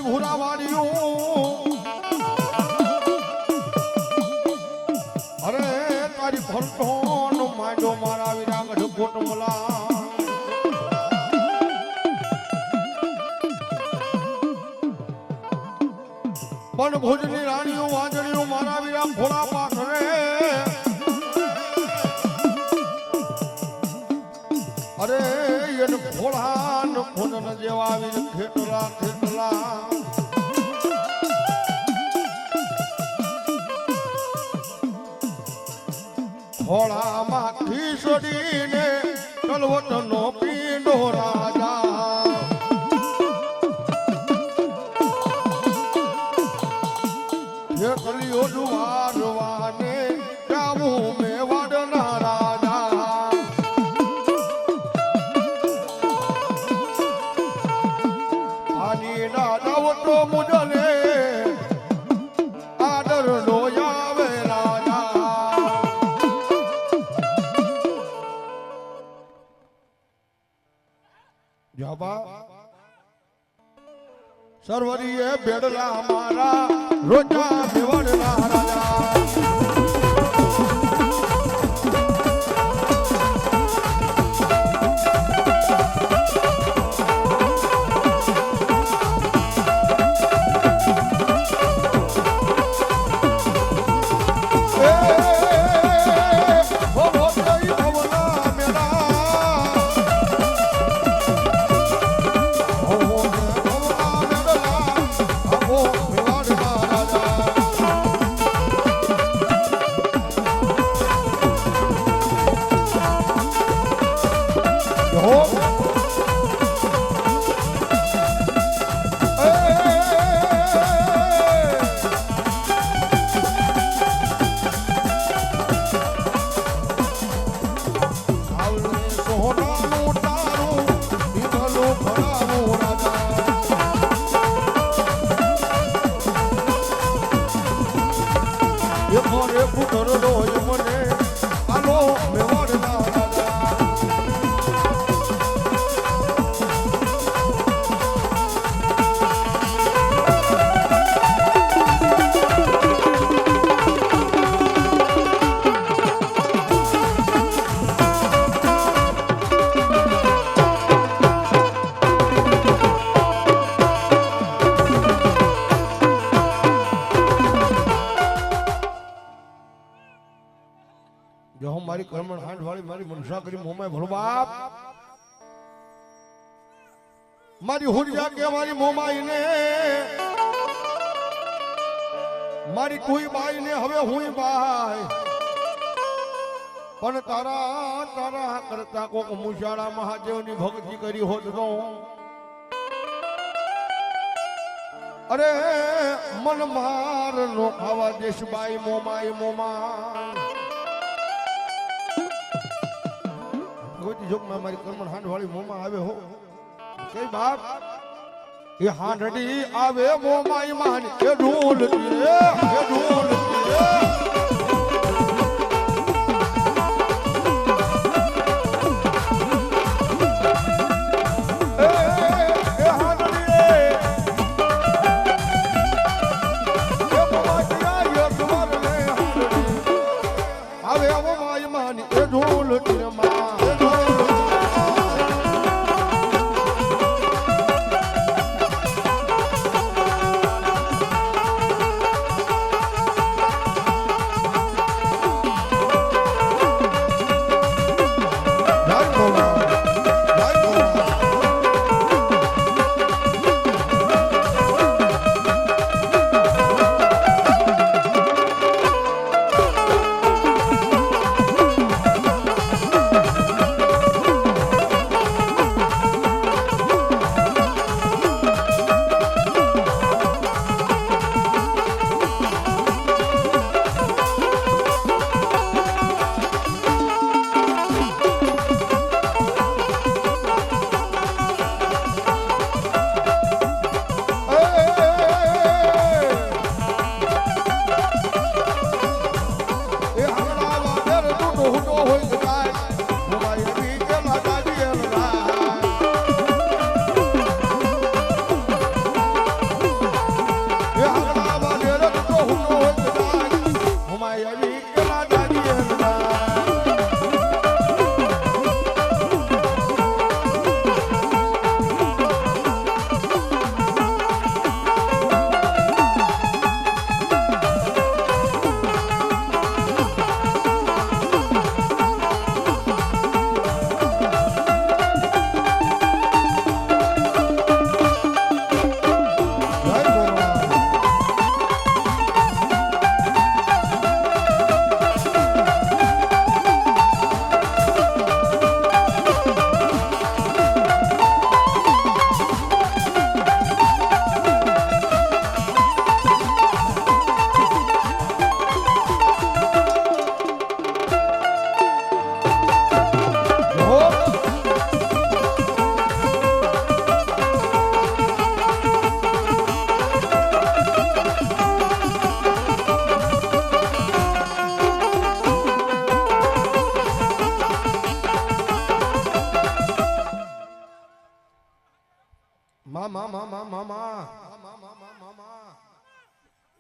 ભૂરા વાળ્યું અરે તારી ફરતો માંડો મારા વિરાગઢ કોટમલા પણ ભુજની રાણીઓ વાંજણીઓ મારા વિરા ભોળા પાથરે અરે એને ભોળા ન ખોદન જેવા આવી ખેતલા ખેતલા ભોળામાં ખીસડીને કલવટનો પીંડો રાજા ખેતલીઓ ડુવારવાને જાવું મેવાડના રાજા આની દાદાવતો મુજને આદર નો આવે રાજા જાબા સર્વરીએ બેડલા મારા રોજા મેવાડના રાજા મારી કર્મણ હાંડ વાળી મારી મનસા કરી મોમાય ભરો બાપ મારી હુરિયા કે મારી મોમાઈ ને મારી કોઈ બાઈ ને હવે હુંય બાઈ પણ તારા તારા કરતા કોક મુશાળા મહાદેવની ભક્તિ કરી હોત તો અરે મન માર નો ખાવા દેશ બાઈ મોમાઈ મોમાઈ ભગવતી જોગમાં મારી કર્મણ હાંડ વાળી મોમાં આવે હો કઈ બાપ એ હાંડડી આવે મોમાઈ માન એ ઢોલતી રે એ ઢોલતી રે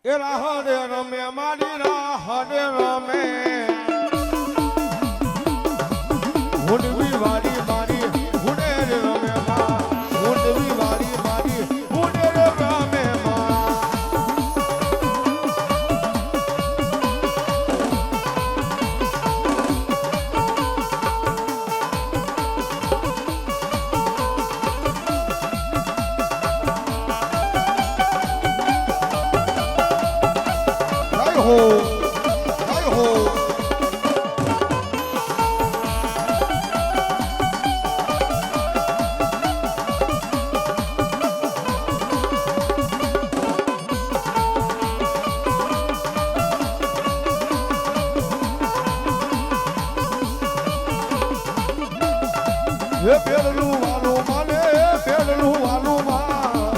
એ રાહડે રમે મારી રાહડે રમે હુંડવી વાળી મારી હુંડે રમે માં હુંડવી વાળી મારી હુંડે રમે માં હો જય હો એ પેલું વાલું માને પેલું વાલું માં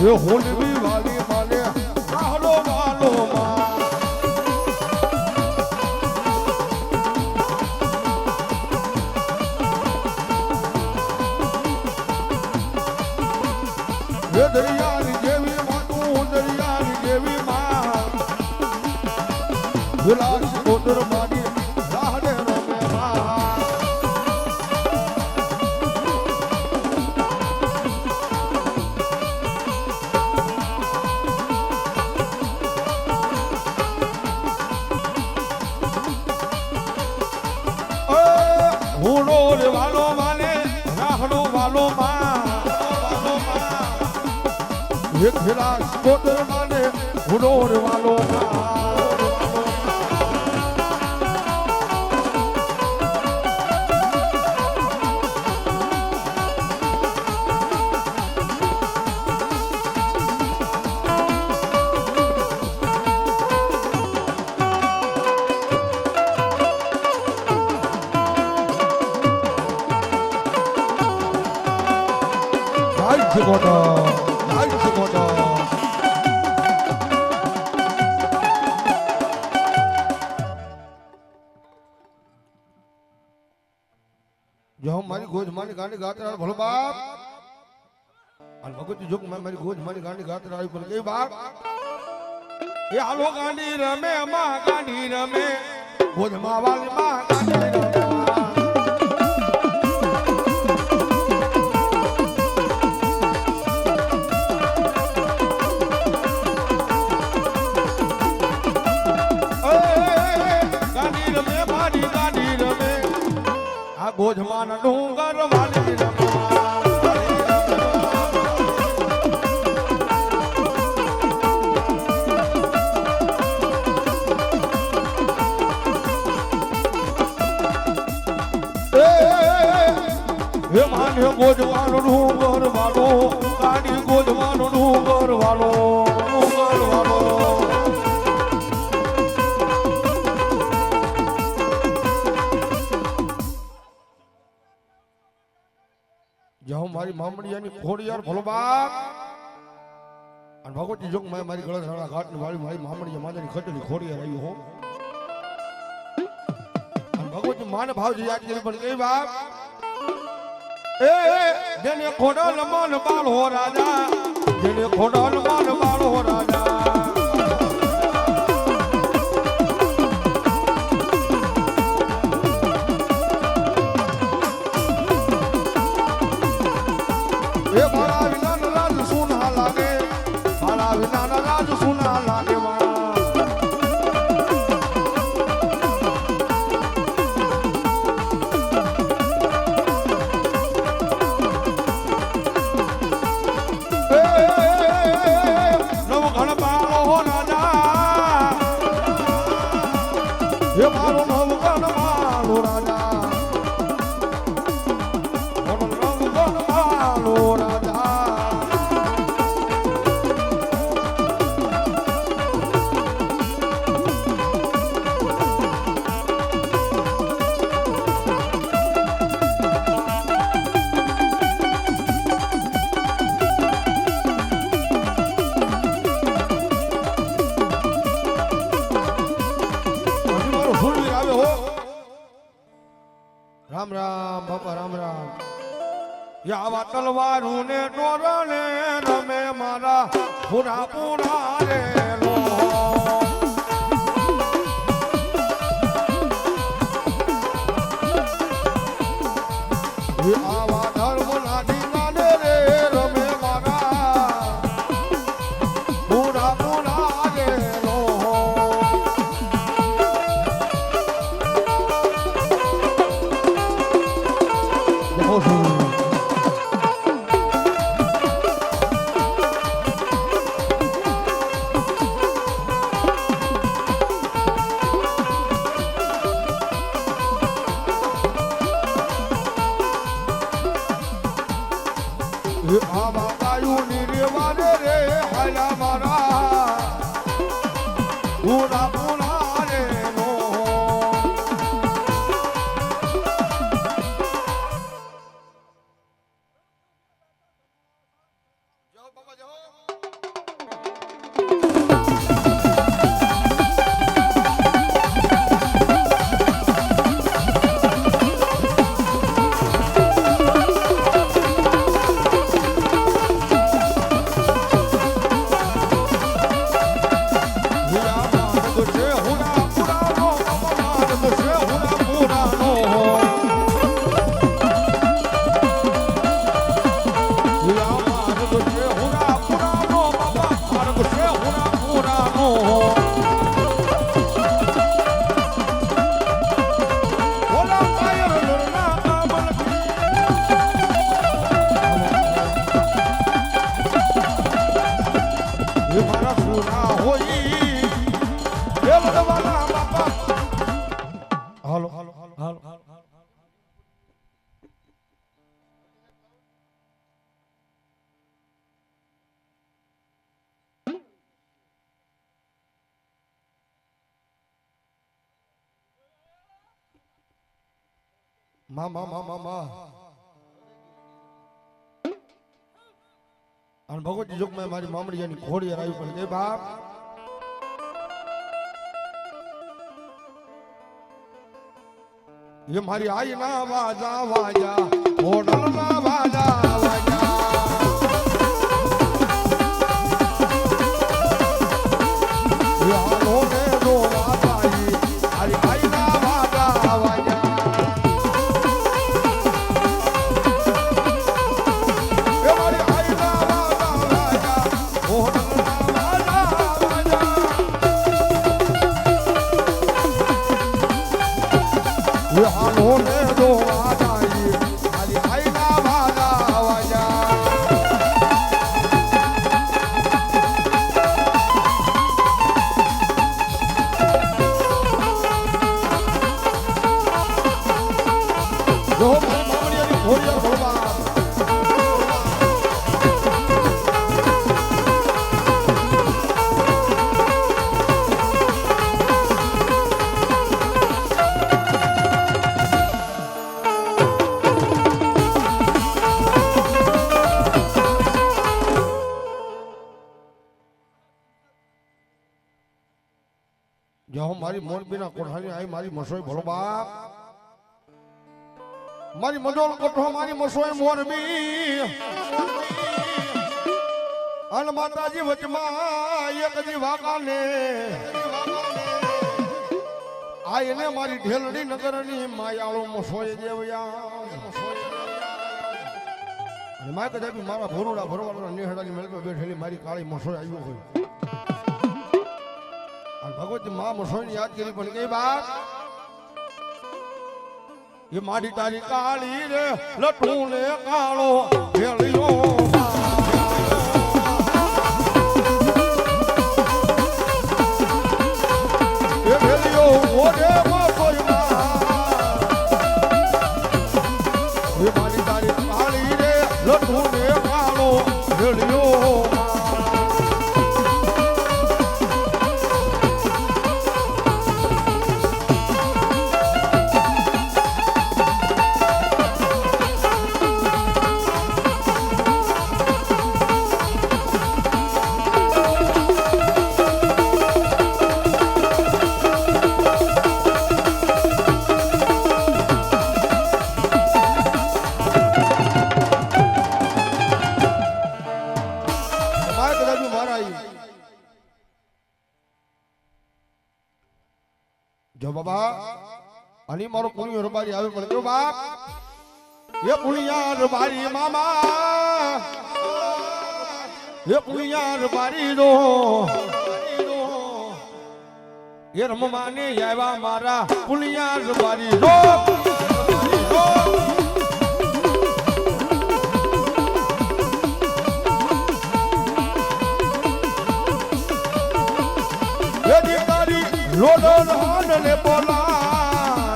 એ હોલવી વાલી માને આહલો વાલો માં એ દરિયાની જેવી માતું દરિયાની જેવી માં વિલાસ કોટર મારી રાહડે રમે માં હુડો રે વાલો માને રાહડો વાલો માં એક વિલાસ કોટર માને હુડો રે વાલો માં Nice koto. जो हमारी गोद मानी गाने गाते रहा भलो बाप और भगवती जो मैं मेरी गोद मानी गाने गाते रहा पर के बाप ये आलो गानी रमे मां गानी रमे गोद मां वाली मां गानी रमे ગોધમાન ડુંગર વાલી હે માન્યો ગોધવાનો ડુંગર વાલો ગાડી ગોધવાનો ડુંગર વાલો જાઉં મારી મામડિયાની ખોડિયાર ભલો બાપ અને ભગવતી જોગ મેં મારી ગળાસાળા ઘાટની વાળી મારી મામડિયા માતાની ખટલી ખોડિયાર આવી હો અને ભગવતી માને ભાવજી યાદ કરી પણ કઈ બાપ એ જેને ખોડલ મન બાળ હો રાજા જેને ખોડલ મન બાળ હો રાજા રામ રામ બાપા રામ રામ યાવા તલવારું ને ટોરણે રમે મારા પૂરા પૂરા રે લો આવા ધર્મ ના ડીંગાને રે રમે મારા પૂરા પૂરા રે લો આવા ગાયુની રેવાને રે હાલા મારા પૂરા પૂરા રે નો જાઓ બાબા જાઓ હાલો હાલો હાલો મા અને ભગવતી જોગ માં મારી મામડીયાની ઘોડી આવી પણ કે બાપ ये मारी आई ना वाजा वाजा होटल ना वाजा वाजा ये हालों में दो वाजाई अरे आई ना वाजा वाजा ये मारी आई ना वाजा वाजा होटल ना वाजा वाजा ये हालों में दो वाजाई अरे आई ना वाजा वाजा जो मारी मामड़ियानी घोड़िया भोला जो मारी मोरबीना कोठानी आई मारी मसोई भलो बाप मारी मजोल कोठो मारी मसोई मोरबी अन माताजी वचमा एक दी वाकाने आई ने मारी ढेलड़ी नगरनी मायाळो मसोई देवया અને માય કદાપી મારા ભોરુડા ભરવાના નિહડાની મેળવે બેઠેલી મારી કાળી મસોઈ આવ્યો હોય भगवती मां मसोई याद करी पण के बात ये माड़ी तारी काली रे लटू ने कालो भेलियो ये भेलियो ओडे मसोई मां ये माड़ी तारी काली रे लटू ने कालो भेलियो થાય કદાચ મારા જો બાબા આની મારો પુણ્ય રબારી આવે પણ જો બાપ એ પુણ્યા રબારી મામા એ પુણ્યા રબારી દો એ રમમાને આવ્યા મારા પુણ્યા રબારી દો લોડો લોડને બોલા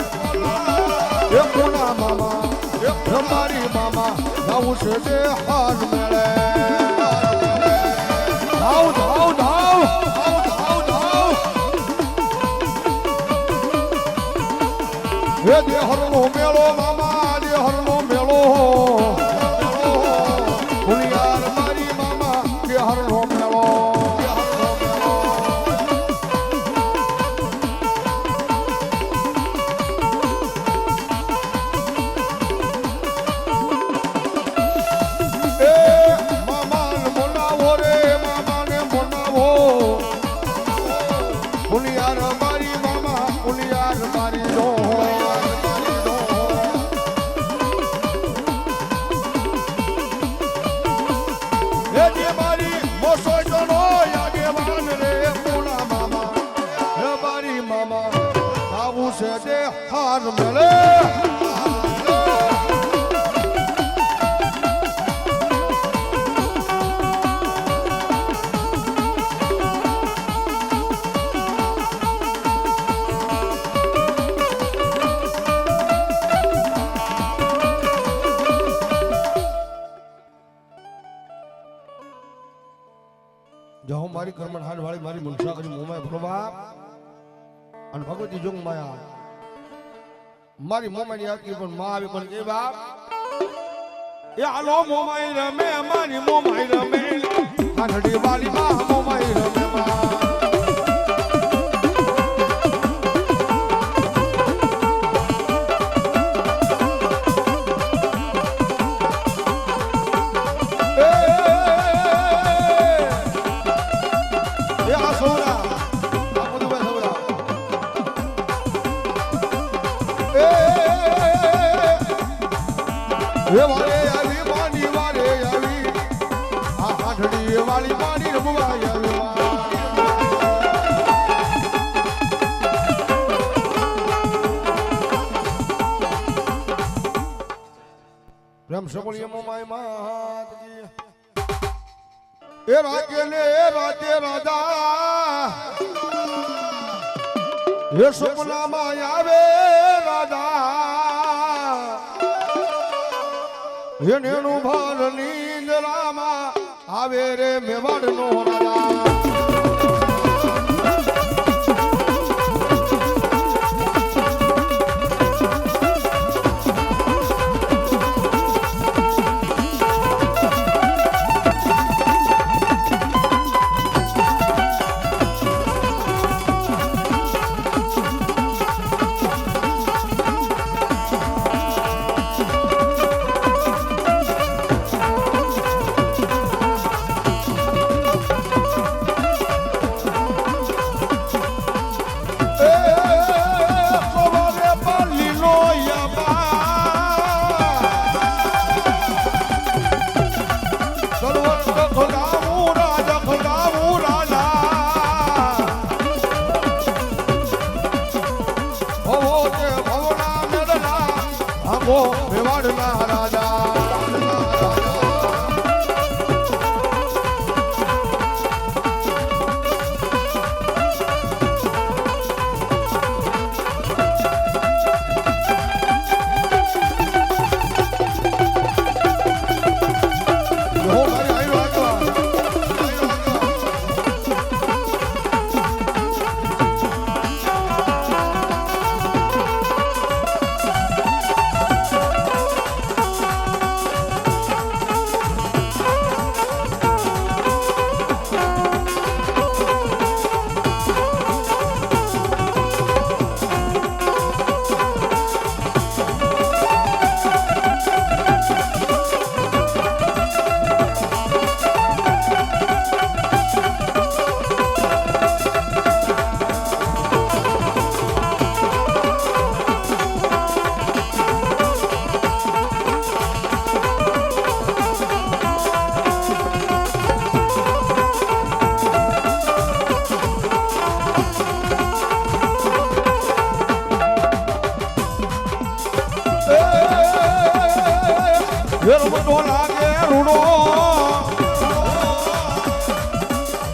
એ પુના મામા એ રમારી મામા ગાવું છે જે હાર મેળે ધાવ ધાવ ધાવ ધાવ ધાવ એ દેહરનો મેળો મામા દેહરનો મેળો પુનિયાર મારી મામા દેહરનો મેળો હાર મેળે જો મારી કર્મણ હાડ વાળી મારી મનસા કરી મોમાય ભરવા અને ભગવતી જોગ માયા મારી મોમાની આખી પણ માં આવી પણ કે બાપ એ હાલો મોમાઈ રમે મારી મોમાઈ રમે હાડડી વાલી માં મોમાઈ રમે વારે આવી માની વારે આવી આ હાથડી વાળી માની રમવા આવી પ્રેમ સકોલીએ મોમાય માત એ રાજ્ય ને રાજ્ય રાજા એ સપનામાં આવે રાજા એનું ભાર નીંદરામાં આવે રે મેવાડનો રાજા મેવાડના રાજા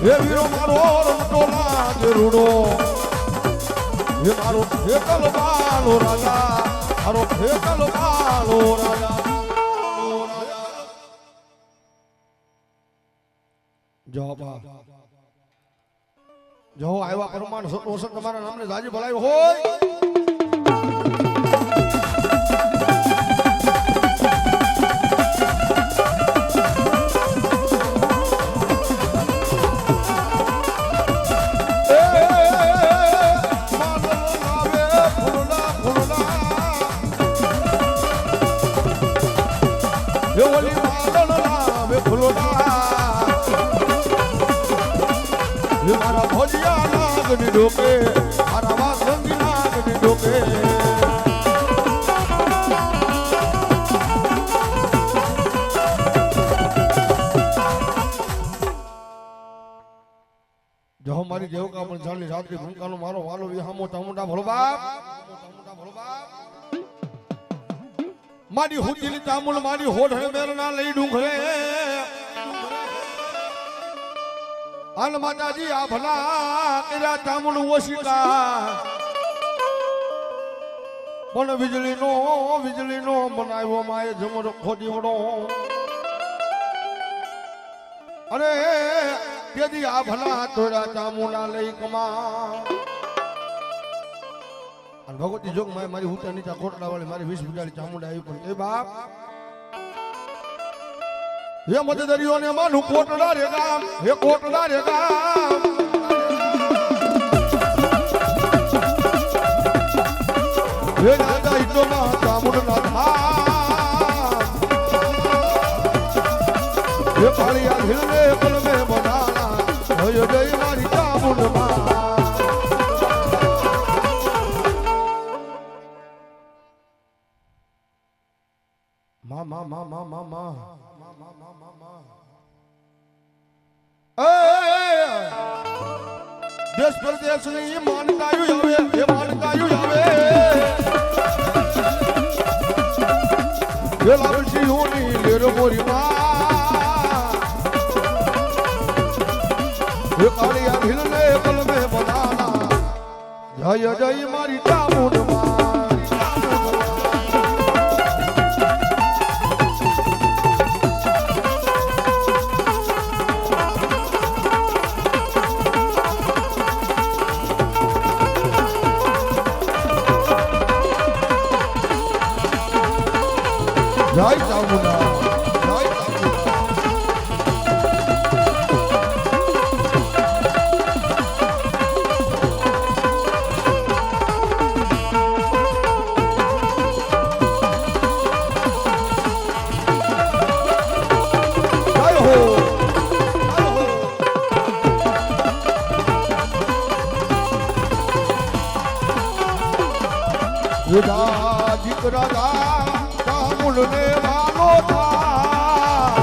હે વીરો મારો રમતો લાગે રૂડો હે મારો ફેકલ બાલો રાજા મારો ફેકલ બાલો રાજા જોબા જો આવ્યા પરમાન રોશન તમારા નામને જાજી ભલાઈ હોય મારા ભોજિયા નાગની ડોકે મારા વાસંગી નાગની ડોકે જો મારી દેવકા પણ ચાલી રાત્રિ ભૂમકાનો મારો વાલો વિહામો ચામુંડા ભલો બાપ મારી હુતીલી ચામુંડ મારી હોઢે મેરના લઈ ડુંગરે અન માતાજી આ ભલા કર્યા ચામુંડ ઓશિકા પણ વીજળીનો બનાવ્યો માએ જમરો ખોદી વડો અરે તેથી આ ભલા તોડા ચામુંડા લઈ કમા અને ભગવતી જોગ મારી હુતા નીચા કોટડા વાળી મારી 20 વીઘાની ચામુંડા આવી પણ એ બાપ હે મદદરીઓ ને માનું કોટડા રે ગામ હે કોટડા રે ગામ હે દાદા ઈતો માં ચામુંડ ના થા હે પાળિયા હિલને કલમે બનાના હે જય મારી ચામુંડ માં દેશ પ્રદેશ ની માનતાયું આવે એ માનતાયું આવે એ લાવશી હોની લેરો મોરી માં એ કાળિયા ભીલને કલમે બનાના જય જય મારી ચામુંડ માં જય ચામુંડા દીકરા ચામુંડ ને વાલો થા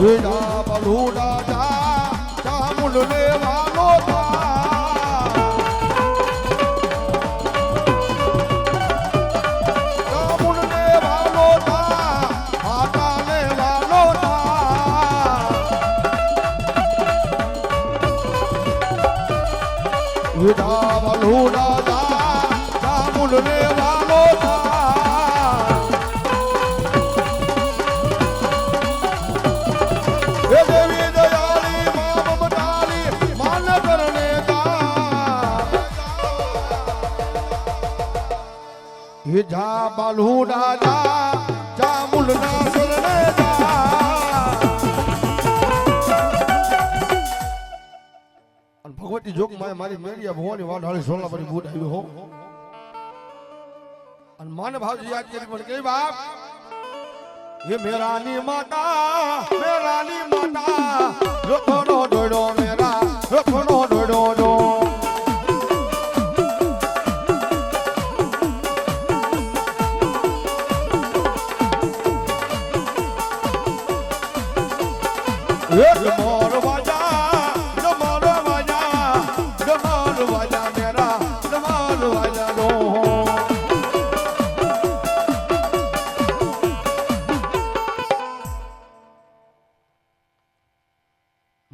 વેડા બલુડા જા ચામુંડ ને વાલો થા ચામુંડ ને વાલો થા માતા ને વાલો થા વેડા બલુડા જા ચામુંડ ને વાલો થા હે દેવી દયાળી મા મમતાળી માન કરને કા હે જા બલુડા જા ચામુંડ ના સરને જા ભગવતી જોગ મારી મેરિયા ભવાની વાઢાળી સોલા પરી બૂટ આવી હો અને માને ભાવજી યાદ કરી પણ કઈ બાપ ये मेरानी माता रोखनो डोडो मेरा रोखनो डोडो डो एक मोर वाजा मेरा मोर वाजा दो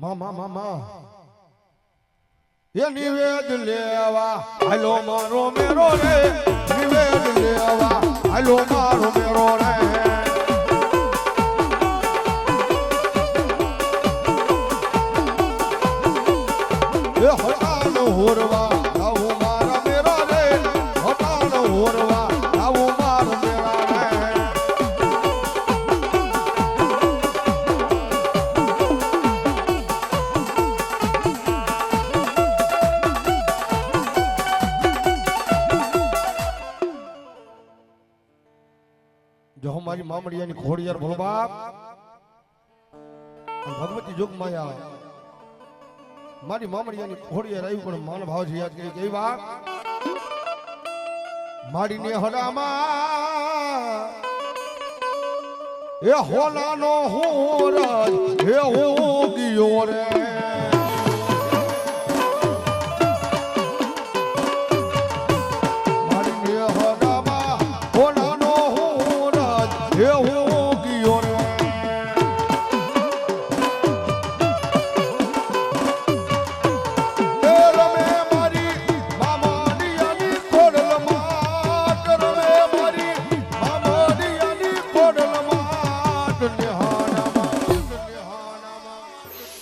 મામા મામા એ નિવેદ લેવા હાલો મારો મેરો રે નિવેદ લેવા હાલો મારો મેરો રે એ હટાણ હોરવા આવું મારા મેરા રે હટાણ હોરવા આવું મારો મેરા રે જો મારી મામડિયાની ખોડિયાર ભોળ બાપ અને ભગવતી જોગ માયા મારી મામડિયાની ખોડિયાર આવી પણ માન ભાવથી યાદ કરી કેવી વાત માડીને હડામાં એ હોલાનો હોરજ હે હો ગયો રે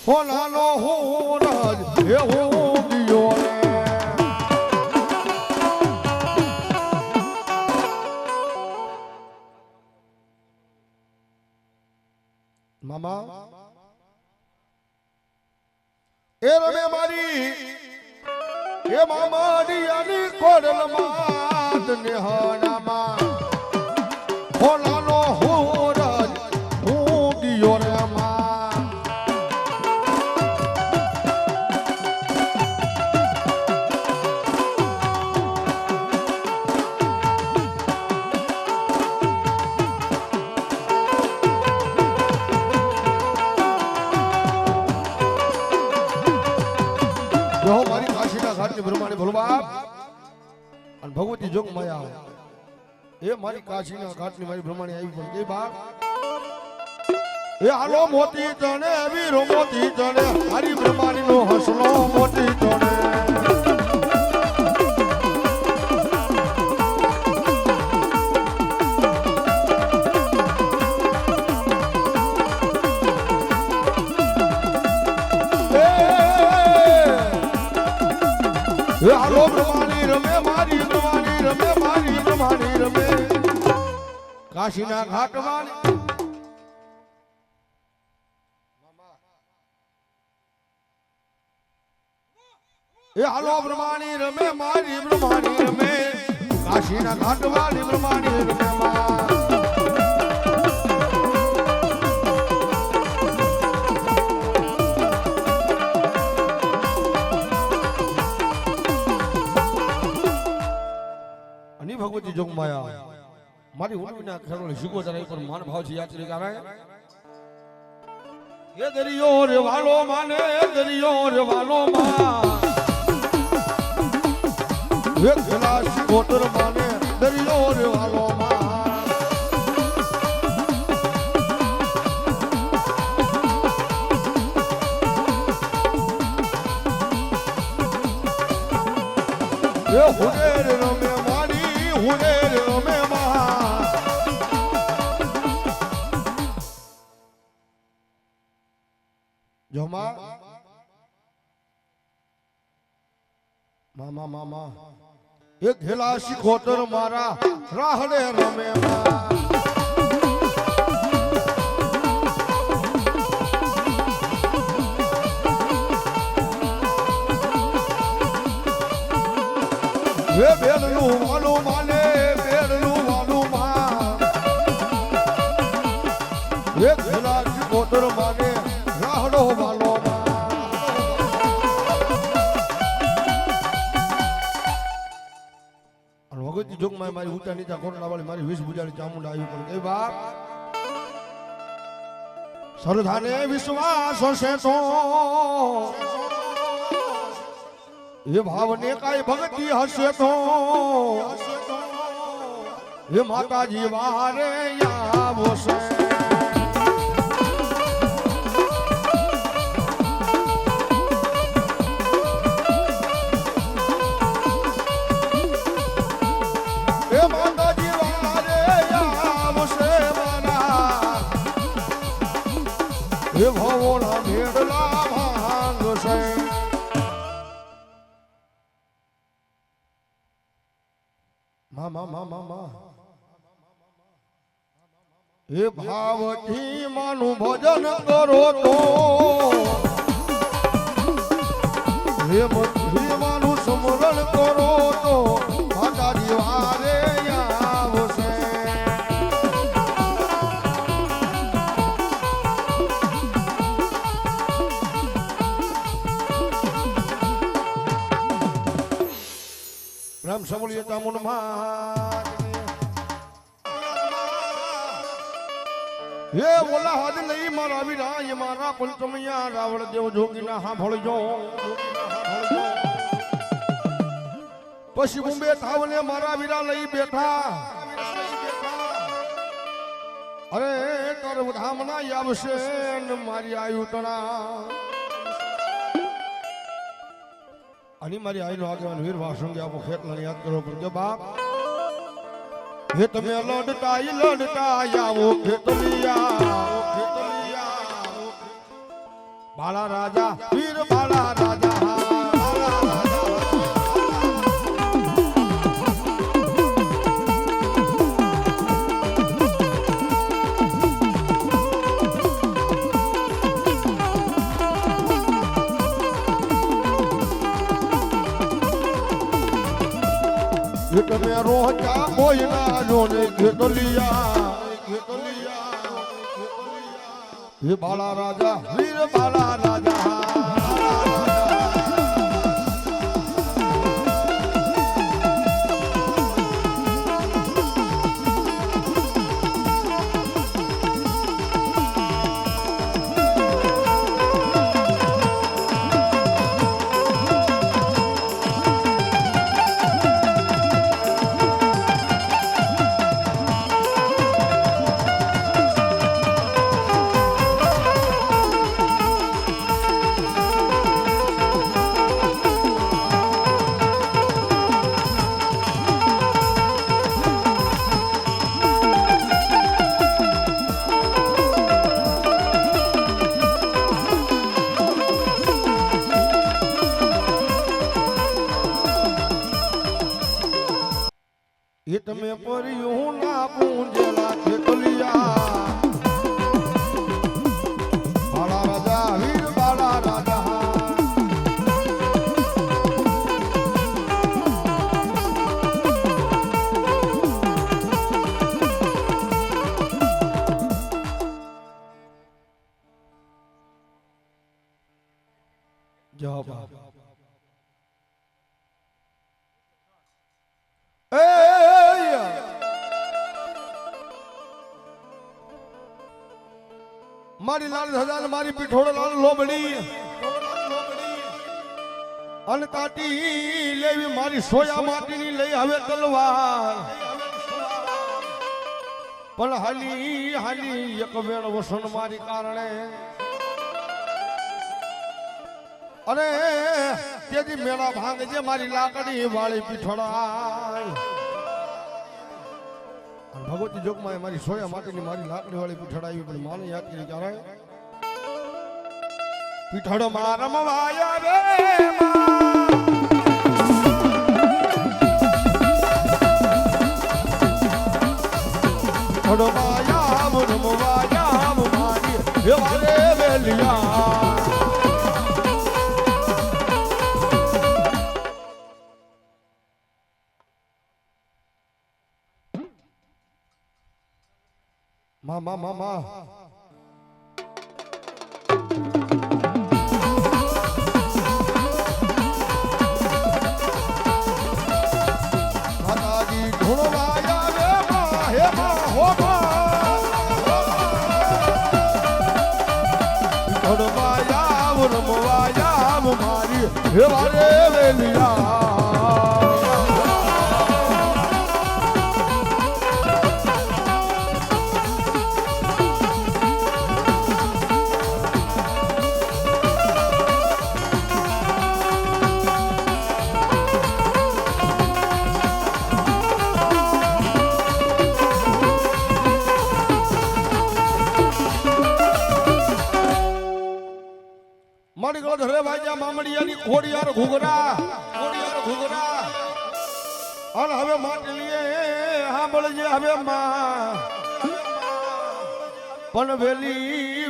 હોલાનો હોરજ હે હો ગયો રે મામા એ રમે મારી એ મામાડિયાની કોડલમાં નિહાણામાં હોલાનો હોરજ હું ગયો રે મારી કાશીના ઘાટની બ્રહ્માણી ભોળબાપ અને ભગવતી જોગ માયા એ મારી કાશીના ઘાટની મારી બ્રહ્માણી આવી પણ કે બાપ એ હાલો મોતી તણે વીરો મોતી તણે મારી બ્રહ્માણીનો હસલો મોતી તણે હાલો બ્રહ્માણી રમે મારી બ્રહ્માણી રમે મારી બ્રહ્માણી રમે કાશીના ઘાટમાં એ હાલો બ્રહ્માણી રમે મારી બ્રહ્માણી રમે કાશીના ઘાટવાળી બ્રહ્માણી રમે ભગવતી જોગ માયા મારી ઉડવીના ખેડોળ શીખોતરા પર માન ભાવથી યાદ કરી કારણ એ દરિયો રે વાલો માને દરિયો રે વાલો માં એ ખેલા શીખોતર માને દરિયો રે વાલો માં એ હુરે રે રમે હુરે રમે જોમા મામા મામા એક હેલા શીખોતર મારા રાહડે રમે હે બેલનું વાલું માને બેલનું વાલું માં એક હેલા શીખોતર માને રાહડો વાલો ભગવતી જોગ માં મારી ઊંચા નીચા કોટડા વાળી મારી 20 ભુજાની ચામુંડા આવી પણ એ બાપ સરધાને વિશ્વાસ હશે તો એ ભાવને કાઈ ભક્તિ હશે તો એ માતાજી વારે આવશે હે ભવોના મેળલા ભાંગશે મા હે ભાવથી માનું ભજન કરો તો હે માનું સ્મરણ કરો તો માતાજી વારે આવશે રામ સમુલિય ચામુંડમાં હે ઓલા હાદ નહીં મારા વિરાય મારા પંચમૈયા રાવણ દેવ જોગીના સાંભળજો પછી હું બેઠા ને મારા વીરા લઈ બેઠા અરે તાર ધામના આવશે ને મારી આયુતણા અને મારી આઈનો આગેવાન વીર વાસંગે આપો ખેતલાને યાદ કરો પડજો બાપ હે તમે લડતા આવો ખેતલિયા બાળા રાજા વીર બાળા રાજા તમે રોજા કોઈના જોને ખેતલિયા હે બાળા રાજા વીર બાળા રાજા એ તમે પરિયું ના પૂંજેલા ખેતલિયા બાળા રાજા વીર બાળા રાજા જવાબ મારી લાલ ધજા મારી પીઠોડ લાલ લોબડી અને તાટી લેવી મારી સોયા માટીની લઈ હવે તલવાર પણ હાલી એક વેણ વસન મારી કારણે અને તેથી મેળા ભાંગ જે મારી લાકડી વાળી પીઠોડાય ભગવતી જોગમાં મારી સોયા માટેની મારી લાકડી વાળી પીઠડાવી પણ માને યાદ કરી ત્યારે પીઠડો માં રમવાયા રે પીઠડો માયા રમવાયા મારી વારે વેલિયા મામા મામા માતાજી ઢોળવાયા રે મા હે મા હો મા ઢોળવાયા રમવાયા મારી હે વારે વેલિયા મારી ગળો ધરે ભાઈ મામડિયાની ઘોડિયાર ઘૂઘરા અને હવે માટલીએ સાંભળજે હવે માં પણ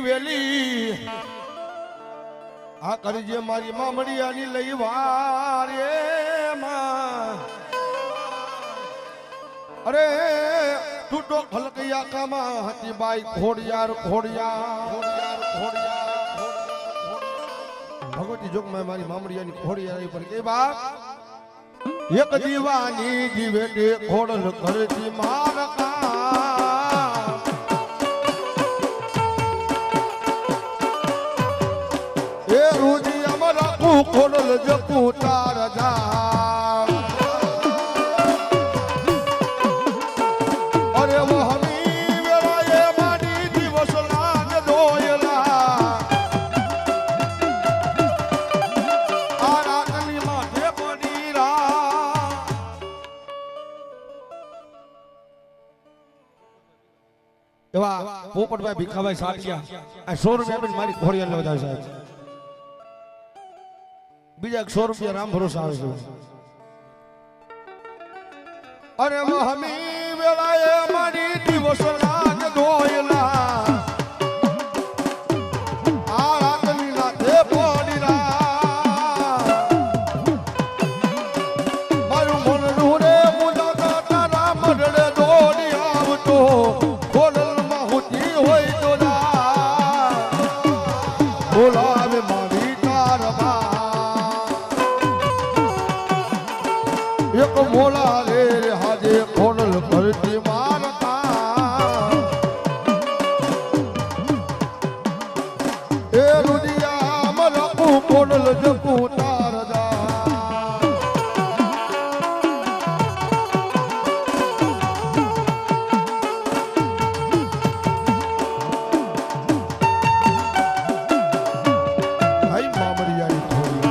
વેલી આ કરજે મારી મામડિયાની લઈ વારે માં અરે તૂટો ખલકૈયા કામા હતી બાઈ ઘોડિયાર ભગવતી જોગમાં મારી મામડિયાની ઘોડિયાર પર કે બાપ એક દીવાની જીવે તે ઘોડલ કરતી મારકા એ રૂજી અમારા કુ ઘોડલ જકુ તાર જા અરે વો હમી વેળાએ માડી દિવસ લાગ દોયલા આ રાતની માથે પડી રા એવા પોપટભાઈ ભીખાભાઈ સાટિયા આ 100 રૂપિયા મારી ઘોડિયાને વધારે સાહેબ બીજા 100 રૂપિયા રામ ભરોસા આવે છે અરે વો હમી વેળાએ મારી દિવસ લાગ દોયલા આ રાતની નાથે પડી રા મારું મનનું રે મુદા તારા મરડે દોડી આવતો ખોડલમાં હુતી હોય તો દા બોલાવે મારી તારબા એક મોલા રે હાજે ખોડલ કરતી મારતા એ રૂડિયા મલકુ ખોડલ જકુ તારદા ભાઈ મામડિયાની થોડી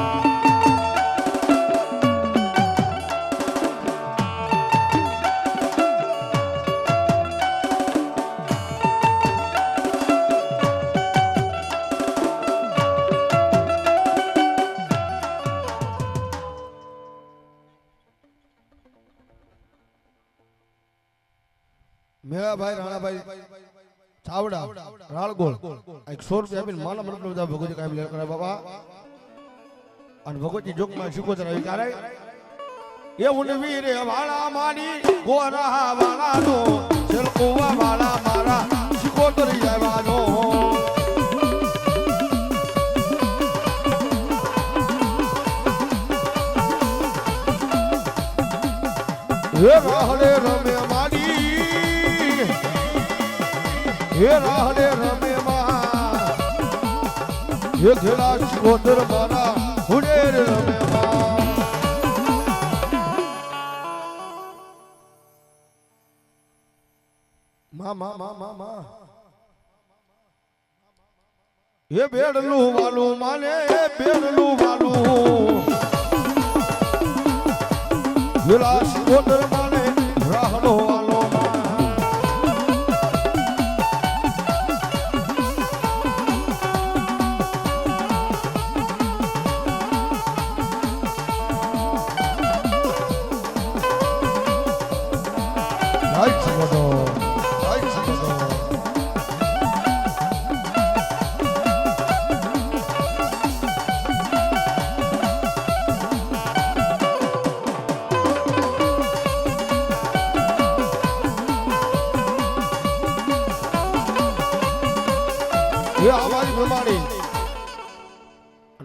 મેળાભાઈ રાણાભાઈ ચાવડા રાળગોળ 100 રૂપિયા આપીને માલા મનક બધા ભગવતી કાયમ લેર કરે બાબા અને ભગવતી જોગમાં શીખોતર આવી ક્યારે એ ઉનવી રે વાળા મારી ગોરા વાળાનો છલકુવા વાળા મારા શીખોતર આવ્યાનો એ રાહડે રમે માડી એ રાહડે રમે માં એ ઘેલા શીખોતર મારા હુડે રમે માં એ બેડલું વાલું માને બેડલું વાલું ઘેલા શીખોતર માને રાહડો વાલો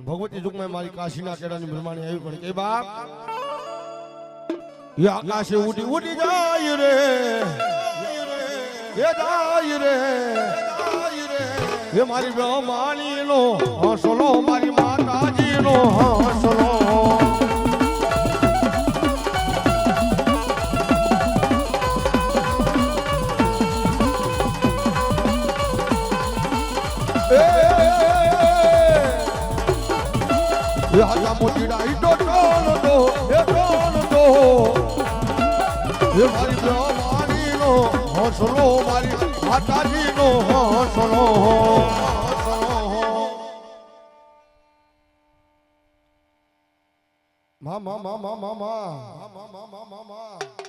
ભગવતી યુગમાં મારી કાશીના કેળાની બ્રહ્માણી આવી પણ કે બાપ એ આકાશે ઉડી જાય રે એ જાય રે એ મારી બ્રહ્માણીનો હસલો મારી માતાજીનો હસલો હાજા મોટી ડાઈ ટોટો એ મારી બ્રહ્માણીનો હસલો મારી માતાજીનો હસલો મામા મામા મામા મામા મામા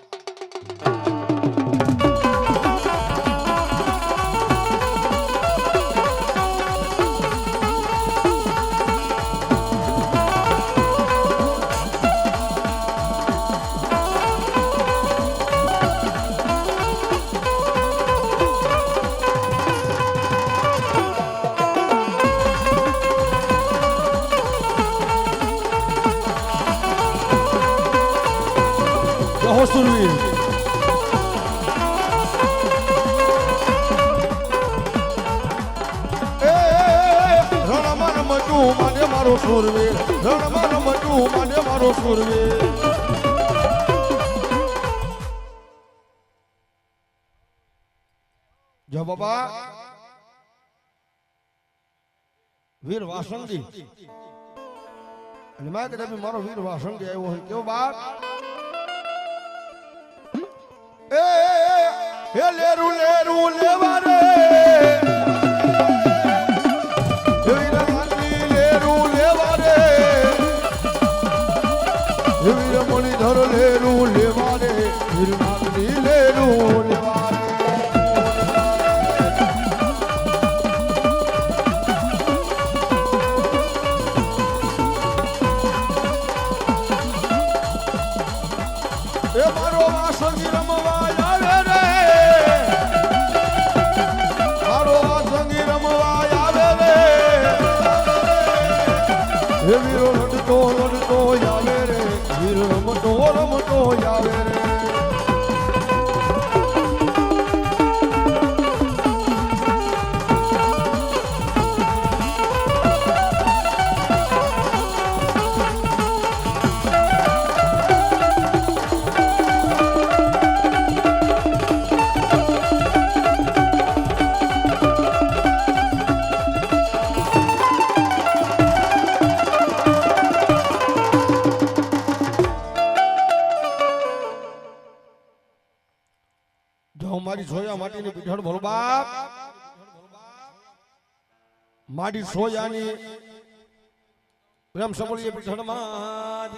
સુરવીર રણમાં રમતું માને મારો સુરવીર રણમાં રમતું માને મારો સુરવીર જો બાબા વીર વાસંગી અને મેં કદાચ મારો વીર વાસંગી આવ્યો હોય કેવો બાપ હે લેરુ લેરુ લેવા રે વીર નાની લેરુ લેવા રે વીર મણિધર લેરુ લેવા રે વીર નાની લેરુ લેવા રે એ મારો વાસંગી રમવા વીરો લડતો લડતો આવે રે વીર રમતો રમતો આવે રે મારી સોયા માટીની પીઠળ ભલો બાપ મારી સોયાની પ્રેમ સબળીએ પીઠળમાં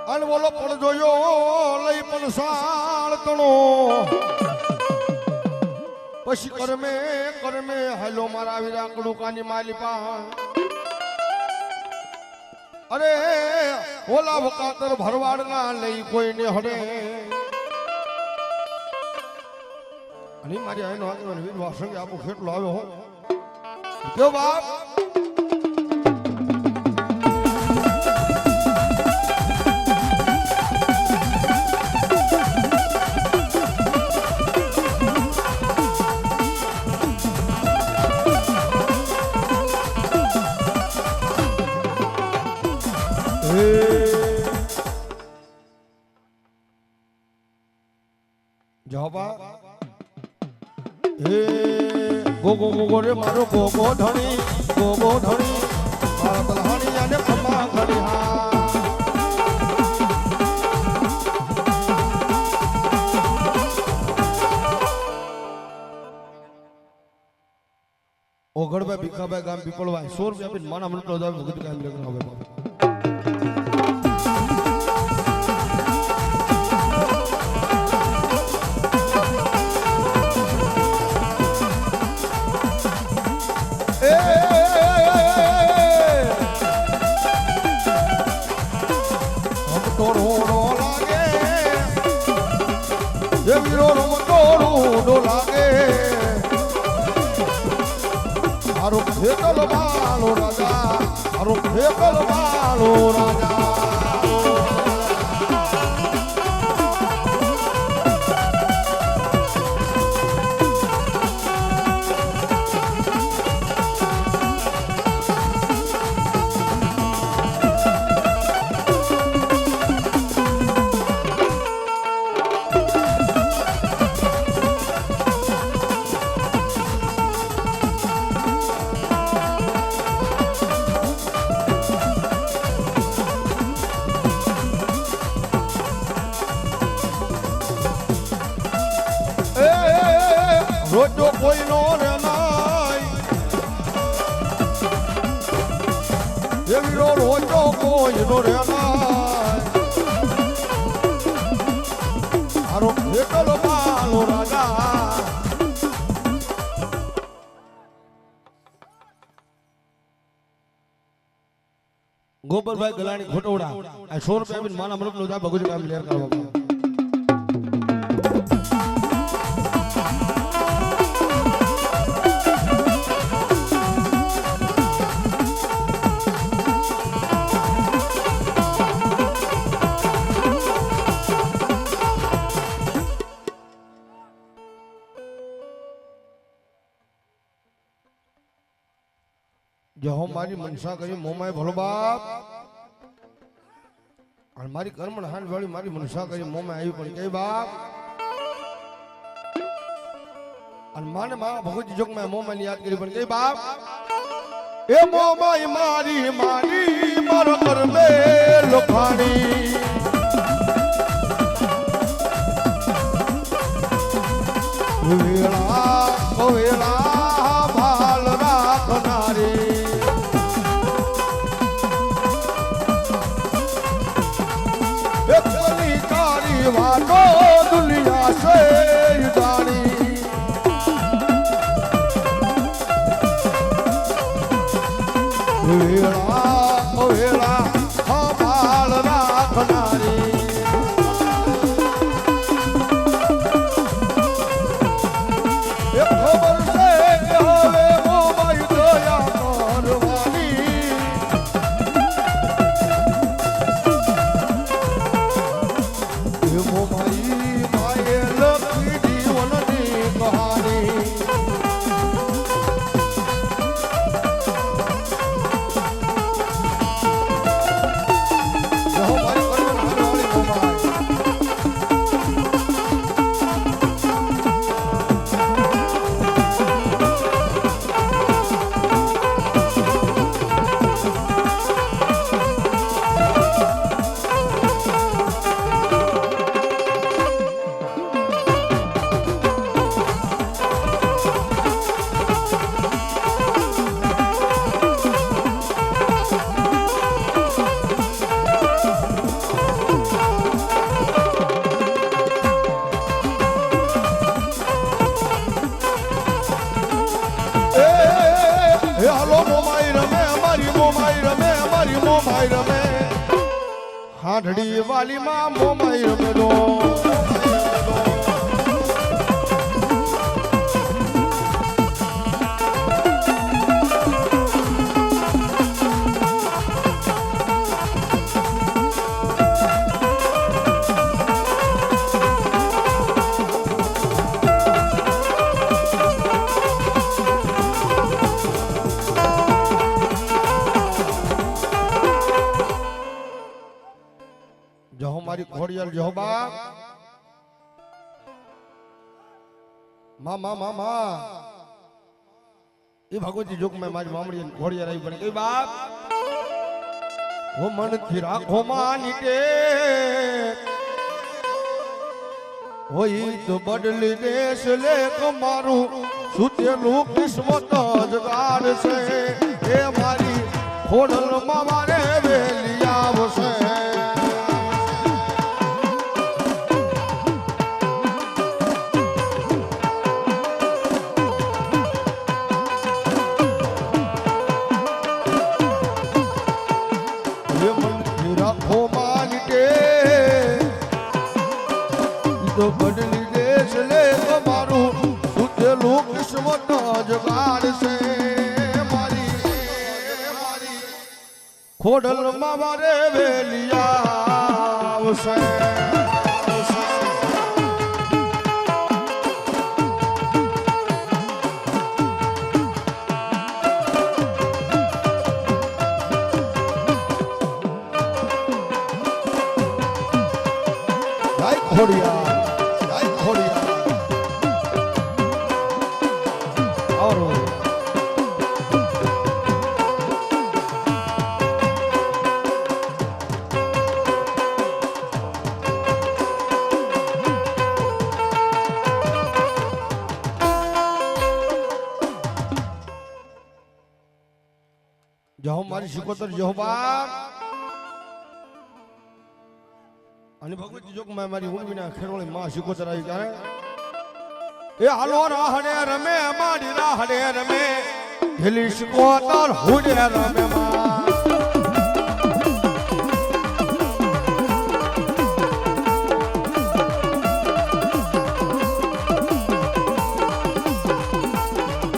અનવોલો પણ જોયો લઈ પણ સાળ તણો પછી કરમે કરમે હાલો મારા વિરાંકડું કાની માલી પા અરે ઓલા વકાતર ભરવાડ ના લઈ કોઈને હડે અને મારી આનો આગળ વીર વાસંગી આપો કેટલો આવ્યો હો કેવો બાપ જવા ગોગો ગોગો રે મારો ગોગો ધણી મારા બલહાણી અને ખમા ઘડી હા ઓગળભાઈ ભીખાભાઈ ગામ પીપળવાય 100 રૂપિયા આપીને માના મનતો દાવ ભગત ગામ લગ્ન હવે બાપા ફેકલ માલો રાજા મારો ફેકલ માલો રાજા રોજો કોઈ નો રે નાય એવીરો રોજો કોઈ એનો રે મારો ભેટલો માલો રાજા ગોપરભાઈ ગલાણી ખોટોડા આ 100 રૂપિયા આપીને માના મલકનો જા ભગુજી કામ લેર કરવા जो हमारी मनसा करी मोमाय भलो बाप और मारी कर्मण हान वाली मारी मनसा करी मोमाय आई पण के बाप और माने मा भगवती जोग में मोमाय याद करी पण के बाप ए मोमाय मारी मारी मारो कर में लोखानी वेला ओ वेला भाल राखनारी वातो दुनिया से जानी वेला ओ वेला हमाल राखनारी एक खबर से होवे मोमाय दया करवानी हाथड़ी वाली माँ मोमाई रमे दो जो हमारी घोड़ियल जो बाप मामा मामा ये भगवती जोग में मारी मामड़ी घोड़िया रही बन गई बाप वो मन की राखो मानीटे वही तो बदली देश ले मारू सुतेलू किस्मत जगाड़ से ये मारी खोडल मामा रे वेलिया से तो बदली देश ले मारू सुतेलू किस्मत जगाड़ से मारी खोडल मामा रे वेलिया से खोड़िया और जो हमारी शिकोतर जो बाप અને ભગવતી જોગમાં મારી ઉર્મિના ખેરોળી માં શીખોતર આવી ત્યારે એ હાલો રાહડે રમે મારી રાહડે રમે હેલી શીખોતર હુડે રમે માં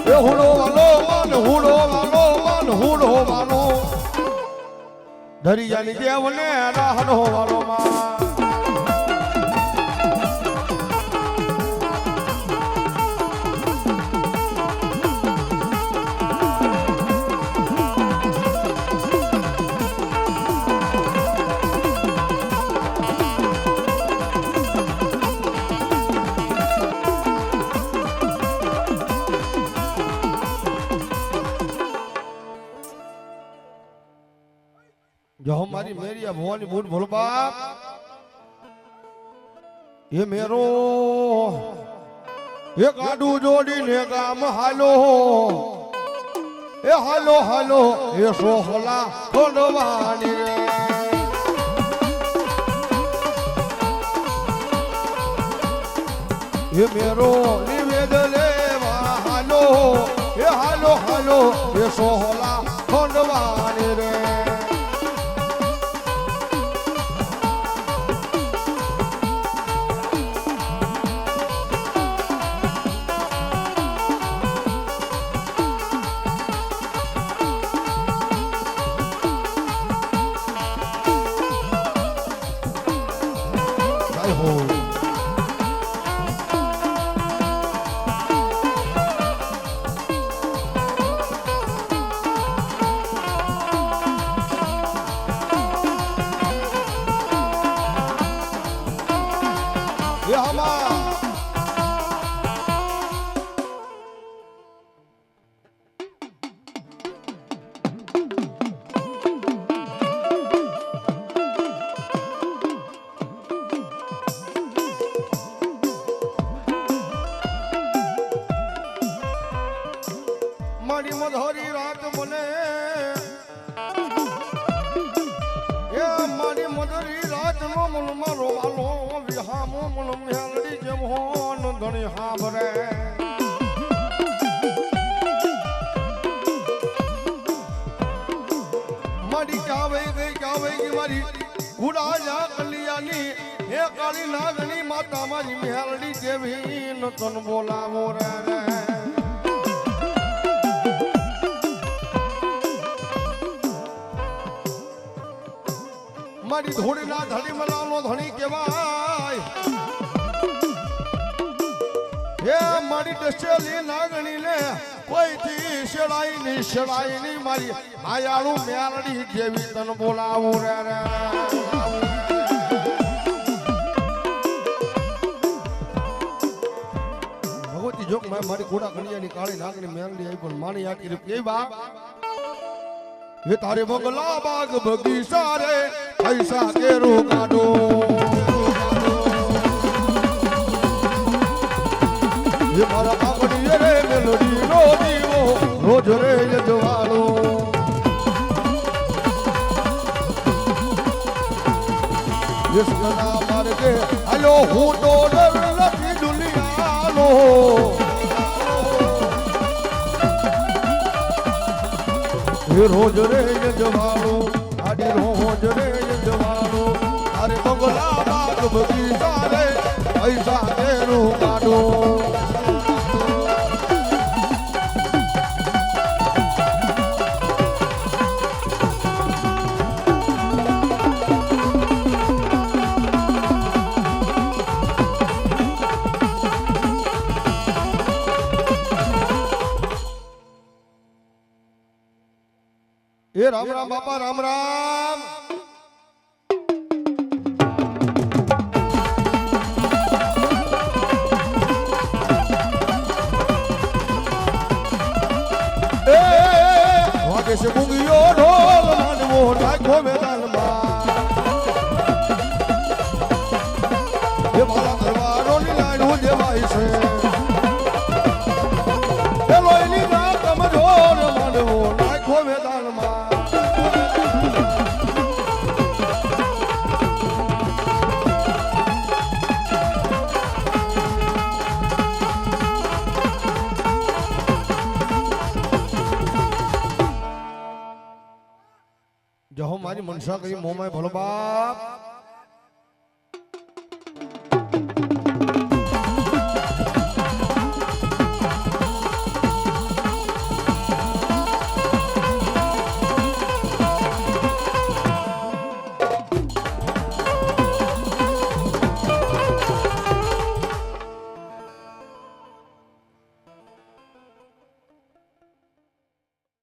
એ હુડો વાલો માન હુડો વાલો માન હુડો વાલો દરિયાની દેવને રાહડો વાલો માં जो हमारी मेरी भवानी बूढ़ भोल बाप ये मेरो ये गाडू जोड़ी ने काम हालो ये हालो हालो ये सोहला खोलवानी रे ये मेरो निवेद लेवा हालो हालो ये सोहला खोलवानी रे મારી મધોરી રાત મને એ મારી મધોરી રાત નો મન મારો વાલો વિહામો મન મેલડી જેમ હોન ધણી હાબરે મારી કાવે ગઈ મારી ગુડા જા કલિયાની હે કાળી નાગની માતા મારી મેલડી દેવી ન તન બોલાવો રે મારી ધોળી ના ધડી મલાનો ધણી કહેવાય હે મારી ડસેલી નાગણી ને કોઈથી શેડાઈ ની મારી માયાળું મેલડી જેવી તન બોલાવું રે રે ભગવતી જોગ મારી ઘોડા કણિયાની કાળી નાગણી મેલડી આવી પણ માની આખી કે બા ये तारे बंगला बाग बगीचा रे ऐसा के रोकाडो ये मारा आंगड़ी रे मेलोडी नो दीवो रोज रे जवानो ये सना मार के हेलो हूं तो डर लगी दुनिया लो रोज रे जवानो आदि रोज रे जवानो अरे बंगला बाग बगीचा रे ऐसा तेरू काडो ये राम राम बापा राम राम वागे से गुंगियो ढोल मानवो नाखो मैदान में ये बाला दरबारों नी लाडू देवाई से ये लोईनी ना कमजोर मानवो नाखो मैदान में જો મારી મનસા કરી મોમાય ભલો બાપ